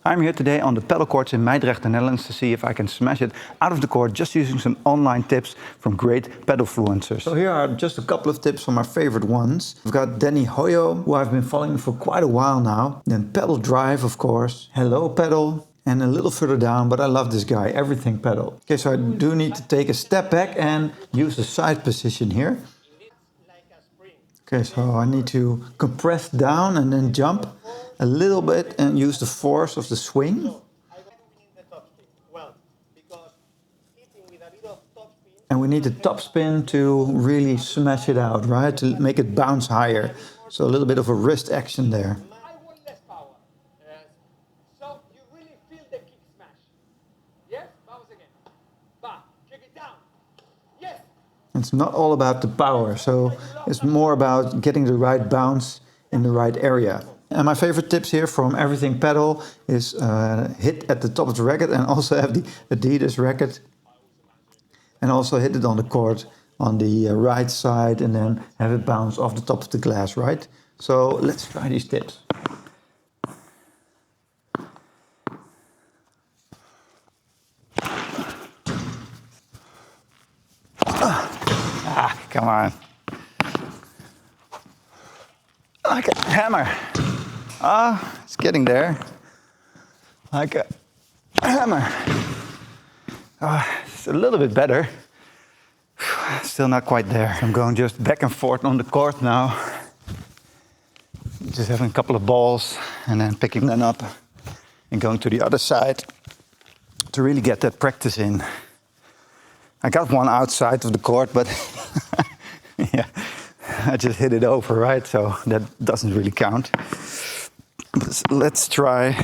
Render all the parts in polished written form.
I'm here today on the pedal courts in Mijdrecht, the Netherlands, to see if I can smash it out of the court just using some online tips from great pedal influencers. So here are just a couple of tips from my favorite ones. I've got Danny Hoyo, who I've been following for quite a while now. Then Pedal Drive, of course. Hello Pedal. And a little further down, but I love this guy, Everything Pedal. Okay, so I do need to take a step back and use the side position here. Okay, so I need to compress down and then jump a little bit and use the force of the swing. And we need the top spin to really smash it out, right? To make it bounce higher. So a little bit of a wrist action there. It's not all about the power, so it's more about getting the right bounce in the right area. And my favorite tips here from Everything Pedal is hit at the top of the racket and also have the Adidas racket. And also hit it on the court on the right side and then have it bounce off the top of the glass, right? So let's try these tips. Come on. Like a hammer. It's getting there. Like a hammer. It's a little bit better. Still not quite there. I'm going just back and forth on the court now. Just having a couple of balls and then picking them up and going to the other side to really get that practice in. I got one outside of the court, but yeah, I just hit it over, right? So that doesn't really count. But let's try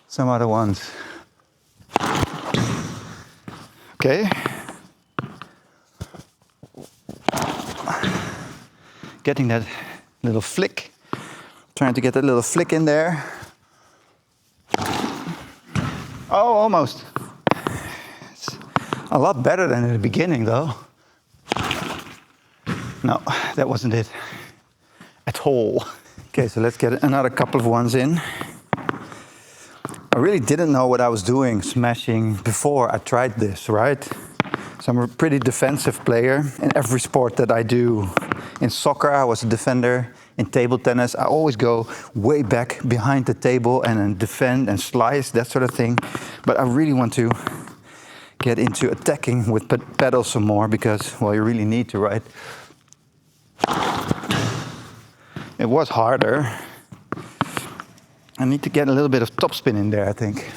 some other ones. Okay. Getting that little flick. Trying to get that little flick in there. Oh, almost. A lot better than in the beginning, though. No, that wasn't it at all. Okay, so let's get another couple of ones in. I really didn't know what I was doing smashing before I tried this, right? So I'm a pretty defensive player in every sport that I do. In soccer, I was a defender. In table tennis, I always go way back behind the table and then defend and slice, that sort of thing. But I really want to get into attacking with pedals some more because, well, you really need to, right? It was harder. I need to get a little bit of topspin in there, I think.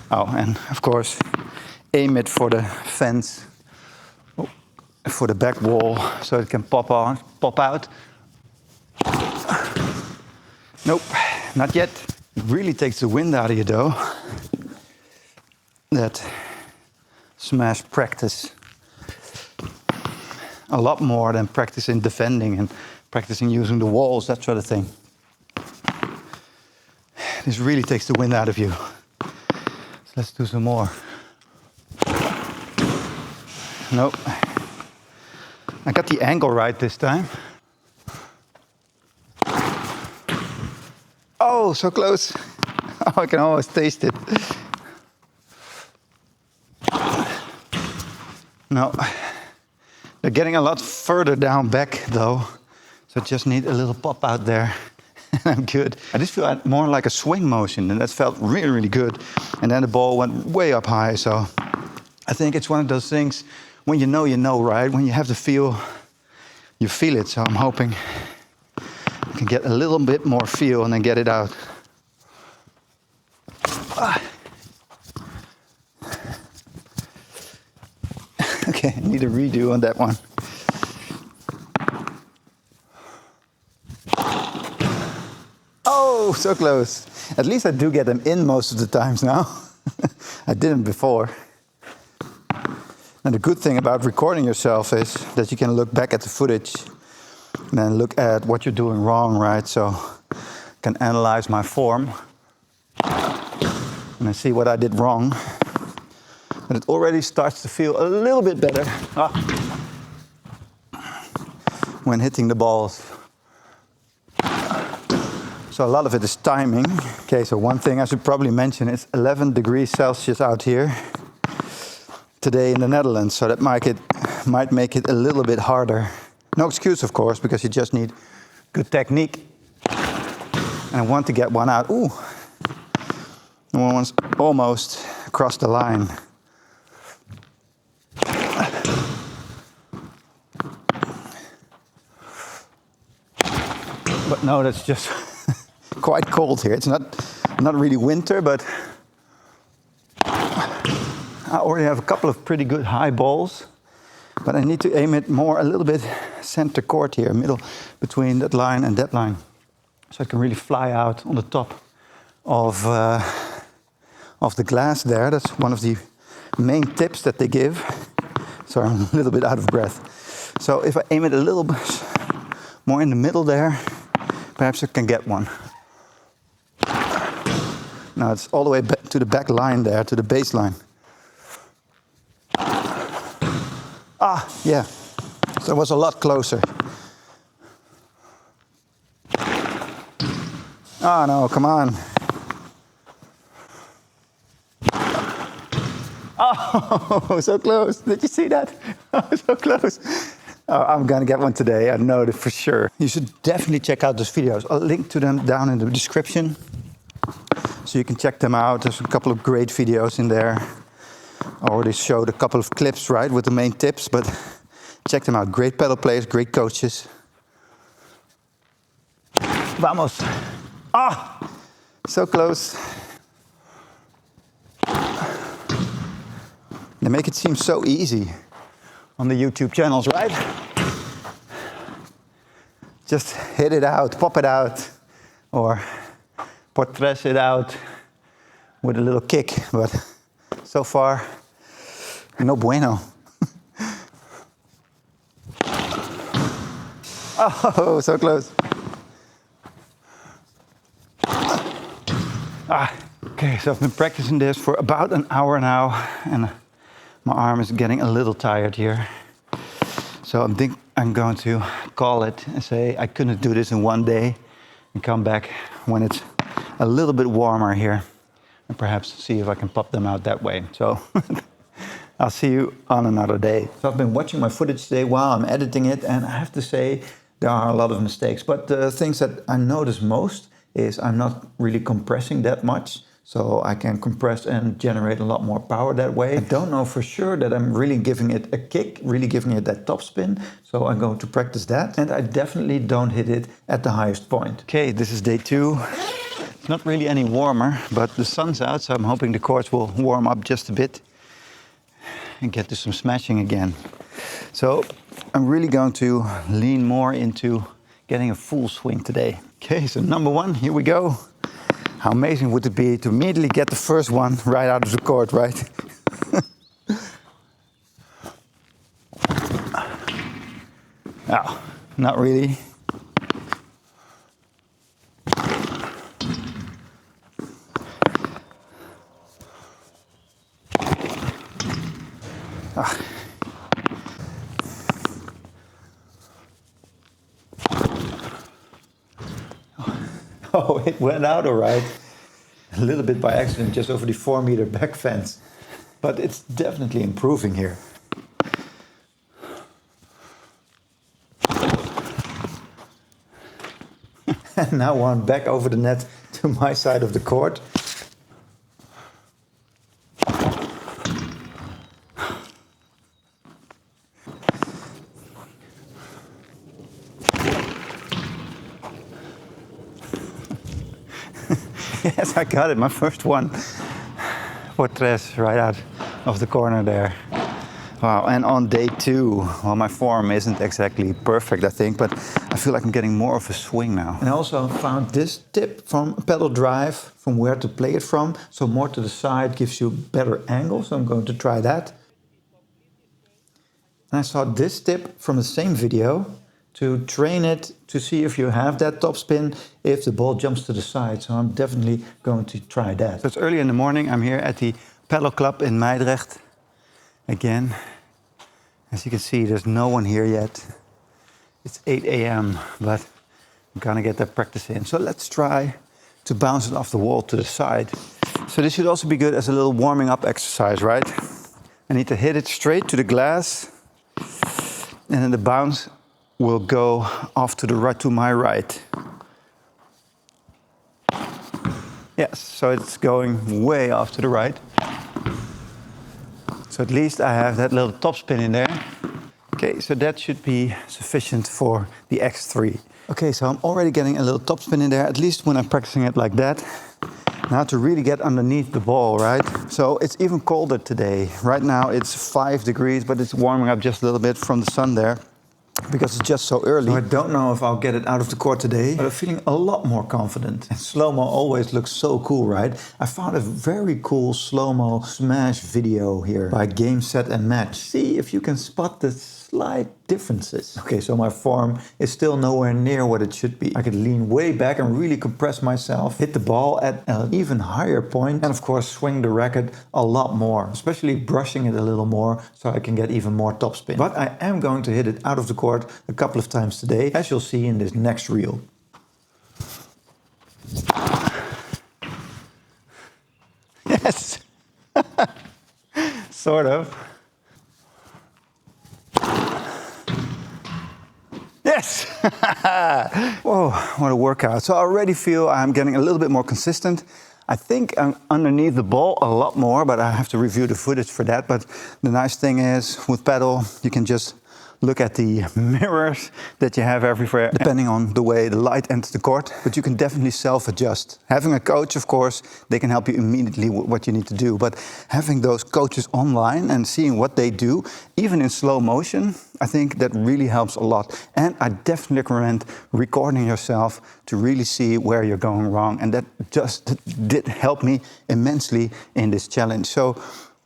Oh, and of course, aim it for the fence, for the back wall, so it can pop out. Nope, not yet. It really takes the wind out of you, though. That smash practice. A lot more than practicing defending and practicing using the walls, that sort of thing. This really takes the wind out of you. So let's do some more. Nope. I got the angle right this time. Oh, so close. Oh, I can almost taste it. No. They're getting a lot further down back, though. So I just need a little pop out there. I'm good. I just feel more like a swing motion, and that felt really, really good. And then the ball went way up high, so I think it's one of those things, when you know, right? When you have the feel, you feel it. So I'm hoping I can get a little bit more feel and then get it out. Okay, I need a redo on that one. Oh, so close. At least I do get them in most of the times now. I didn't before. And the good thing about recording yourself is that you can look back at the footage and then look at what you're doing wrong, right? So I can analyze my form and I see what I did wrong. And it already starts to feel a little bit better when hitting the balls. So a lot of it is timing. Okay, so one thing I should probably mention, it's 11 degrees Celsius out here today in the Netherlands, so that might make it a little bit harder. No excuse, of course, because you just need good technique. And I want to get one out. Ooh, the one's almost across the line. But no, that's just quite cold here. It's not really winter, but I already have a couple of pretty good high balls. But I need to aim it more a little bit center court here, middle between that line and that line. So I can really fly out on the top of the glass there. That's one of the main tips that they give. Sorry, I'm a little bit out of breath. So if I aim it a little bit more in the middle there, perhaps I can get one. Now it's all the way back to the back line there, to the baseline. Ah, yeah. So it was a lot closer. Oh no, come on. Oh, so close. Did you see that? Oh, so close. Oh, I'm gonna get one today, I know that for sure. You should definitely check out those videos. I'll link to them down in the description, so you can check them out. There's a couple of great videos in there. I already showed a couple of clips, right, with the main tips, but check them out. Great paddle players, great coaches. Vamos. Ah, so close. They make it seem so easy on the YouTube channels, right? Just hit it out, pop it out, or portraits it out with a little kick, but so far, no bueno. Oh, so close. Okay, so I've been practicing this for about an hour now, and my arm is getting a little tired here. So I think I'm going to call it and say I couldn't do this in one day, and come back when it's a little bit warmer here, and perhaps see if I can pop them out that way. So I'll see you on another day. So I've been watching my footage today while I'm editing it, and I have to say there are a lot of mistakes. But the things that I notice most is I'm not really compressing that much. So I can compress and generate a lot more power that way. I don't know for sure that I'm really giving it a kick, really giving it that topspin. So I'm going to practice that. And I definitely don't hit it at the highest point. Okay, this is day 2. It's not really any warmer, but the sun's out, so I'm hoping the courts will warm up just a bit and get to some smashing again. So I'm really going to lean more into getting a full swing today. Okay, so number 1, here we go. How amazing would it be to immediately get the first one right out of the court, right? Oh, not really. Oh, it went out all right. A little bit by accident, just over the 4-meter back fence. But it's definitely improving here. And now one back over the net to my side of the court. Yes, I got it, my first one. Portraits right out of the corner there. Wow, and on day 2, well, my form isn't exactly perfect, I think, but I feel like I'm getting more of a swing now. And I also found this tip from Padel Drive, from where to play it from. So more to the side gives you better angle, so I'm going to try that. And I saw this tip from the same video, to train it, to see if you have that topspin, if the ball jumps to the side. So I'm definitely going to try that. So it's early in the morning. I'm here at the Padel Club in Mijdrecht. Again, as you can see, there's no one here yet. It's 8 a.m., but I'm gonna get that practice in. So let's try to bounce it off the wall to the side. So this should also be good as a little warming up exercise, right? I need to hit it straight to the glass, and then the bounce will go off to the right, to my right. Yes, so it's going way off to the right. So at least I have that little top spin in there. Okay, so that should be sufficient for the X3. Okay, so I'm already getting a little top spin in there, at least when I'm practicing it like that. Now to really get underneath the ball, right? So it's even colder today. Right now it's 5 degrees, but it's warming up just a little bit from the sun there, because it's just so early. So I don't know if I'll get it out of the court today, but I'm feeling a lot more confident. And slow-mo always looks so cool, right? I found a very cool slow-mo smash video here by Game, Set and Match. See if you can spot the slight differences. Okay, so my form is still nowhere near what it should be. I could lean way back and really compress myself, hit the ball at an even higher point, and of course swing the racket a lot more, especially brushing it a little more so I can get even more topspin. But I am going to hit it out of the court a couple of times today, as you'll see in this next reel. Yes! Sort of. Yes! Whoa, what a workout. So I already feel I'm getting a little bit more consistent. I think I'm underneath the ball a lot more, but I have to review the footage for that. But the nice thing is, with Padel, you can just look at the mirrors that you have everywhere, depending on the way the light enters the court. But you can definitely self-adjust. Having a coach, of course, they can help you immediately with what you need to do. But having those coaches online and seeing what they do, even in slow motion, I think that really helps a lot. And I definitely recommend recording yourself to really see where you're going wrong. And that just did help me immensely in this challenge. So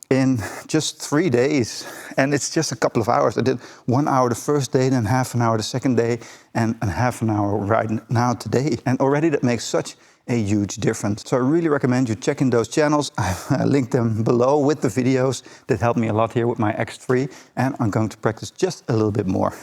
in just 3 days, and it's just a couple of hours. I did 1 hour the first day, then half an hour the second day, and half an hour right now today. And already that makes such a huge difference. So I really recommend you checking those channels. I linked them below with the videos that helped me a lot here with my X3, and I'm going to practice just a little bit more.